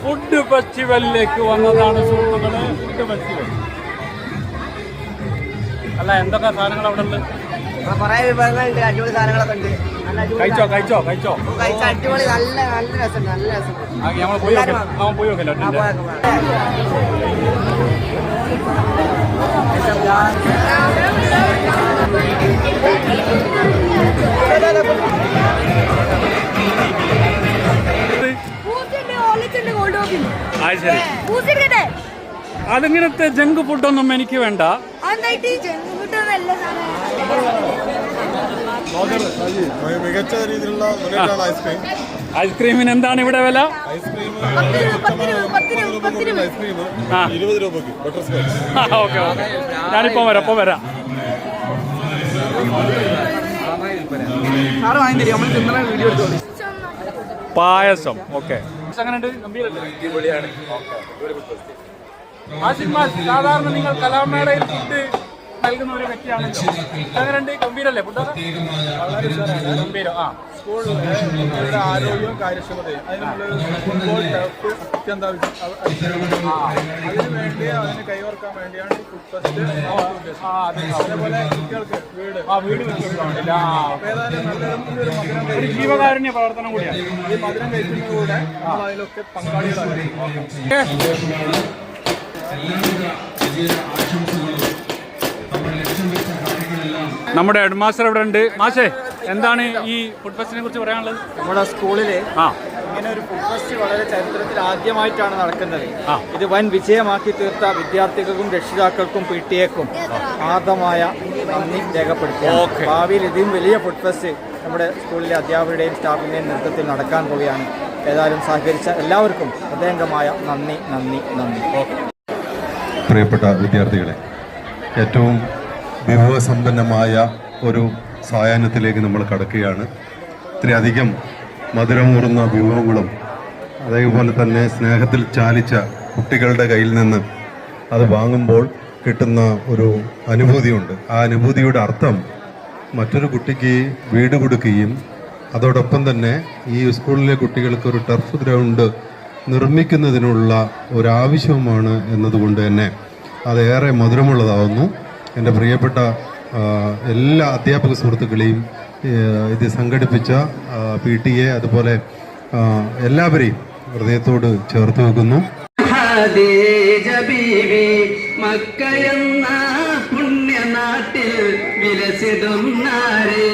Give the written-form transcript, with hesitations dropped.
Food ഫെസ്റ്റിവലിലേക്ക് വന്നതാണ് സുഹൃത്തുക്കളെ. Food festival അല്ല, എന്തൊക്കെ സാധനങ്ങൾ അവിടെ ഉള്ളത്? കുറെ വിഭവങ്ങളുണ്ട്, അടിപൊളി സാധനങ്ങളൊക്കെ ഉണ്ട്. കഴിച്ചോ കഴിച്ചോ കഴിച്ചോ അടിപൊളി, നല്ല നല്ല രസമുണ്ട്, നല്ല രസമുണ്ട്. നമ്മൾ പോയി നോക്കല്ലോ. അതിങ്ങനത്തെ ജങ്ക് ഫുഡൊന്നും എനിക്ക് വേണ്ട. മികച്ച രീതിയിലുള്ള ഐസ്ക്രീമിന് എന്താണ് ഇവിടെ വില? ഐസ്ക്രീം 20 രൂപയ്ക്ക് ബട്ടർ സ്കോച്ച്. ഓക്കെ ഓക്കെ, ഞാനിപ്പോ വരാം. പായസം ഓക്കെ. സാധാരണ നിങ്ങൾ കലാമേളയിൽ ഫുഡ് നൽകുന്ന ഒരു വ്യക്തിയാണല്ലോ, എങ്ങനെയുണ്ട്? ഗംഭീരല്ലേ ഫുഡൊക്കെ? ഗംഭീരം. സ്കൂളിലെ ആരോഗ്യവും കാര്യക്ഷമതയും ഫുട്ബോൾ ടർഫ് അത്യന്താവശ്യം. അതിനുവേണ്ടി അതിന് കൈവർക്കാൻ വേണ്ടിയാണ് ഫുഡ് ഫെസ്റ്റ്. അതേപോലെ കുട്ടികൾക്ക് വീട് വെച്ചിട്ടുണ്ടല്ല. ഏതായാലും നല്ലൊരു മധുരം ജീവകാരുണ്യ പ്രവർത്തനം കൂടിയാണ്. ഈ മധുരം കഴിക്കുന്നതിലൂടെ നമ്മൾ അതിലൊക്കെ പങ്കാളികളാണ്. നമ്മുടെ ഹെഡ് മാസ്റ്റർ ഇവിടെ ഉണ്ട്. മാഷേ, എന്താണ് ഈ ഫുഡ് ഫെസ്റ്റിനെ കുറിച്ച് പറയാനുള്ളത്? നമ്മുടെ സ്കൂളിൽ ഇങ്ങനെ ഒരു ഫുഡ് ഫെസ്റ്റ് വളരെ ചരിത്രത്തിൽ ആദ്യമായിട്ടാണ് നടക്കുന്നത്. ഇത് വൻ വിജയമാക്കി തീർത്ത വിദ്യാർത്ഥികൾക്കും രക്ഷിതാക്കൾക്കും PTA-ക്കും ആർദ്രമായ നന്ദി രേഖപ്പെടുത്തുന്നു. ഭാവിയിൽ ഇതിലും വലിയ ഫുഡ് ഫെസ്റ്റ് നമ്മുടെ സ്കൂളിലെ അധ്യാപകരുടെയും സ്റ്റാഫിൻ്റെയും നേതൃത്വത്തിൽ നടക്കാൻ പോവുകയാണ്. ഏതായാലും സഹകരിച്ച എല്ലാവർക്കും ഹൃദയംഗമായ നന്ദി. പ്രിയപ്പെട്ട വിദ്യാർത്ഥികളെ, ഏറ്റവും വിഭവസമ്പന്നമായ ഒരു സായാഹ്നത്തിലേക്ക് നമ്മൾ കടക്കുകയാണ്. ഇത്രയധികം മധുരമൂറുന്ന വിഭവങ്ങളും അതേപോലെ തന്നെ സ്നേഹത്തിൽ ചാലിച്ച കുട്ടികളുടെ കയ്യിൽ നിന്ന് അത് വാങ്ങുമ്പോൾ കിട്ടുന്ന ഒരു അനുഭൂതിയുണ്ട്. ആ അനുഭൂതിയുടെ അർത്ഥം മറ്റൊരു കുട്ടിക്ക് വീട് കൊടുക്കുകയും അതോടൊപ്പം തന്നെ ഈ സ്കൂളിലെ കുട്ടികൾക്ക് ഒരു ടർഫ് ഗ്രൗണ്ട് നിർമ്മിക്കുന്നതിനുള്ള ഒരാവശ്യവുമാണ് എന്നതുകൊണ്ട് തന്നെ അതേറെ മധുരമുള്ളതാവുന്നു. എൻ്റെ പ്രിയപ്പെട്ട എല്ലാ അധ്യാപക സുഹൃത്തുക്കളെയും ഇത് സംഘടിപ്പിച്ച PTA അതുപോലെ എല്ലാവരെയും ഹൃദയത്തോട് ചേർത്ത് വെക്കുന്നു. മക്കയെന്ന പുണ്യനാട്ടിൽ വിലസിടുന്നാരേ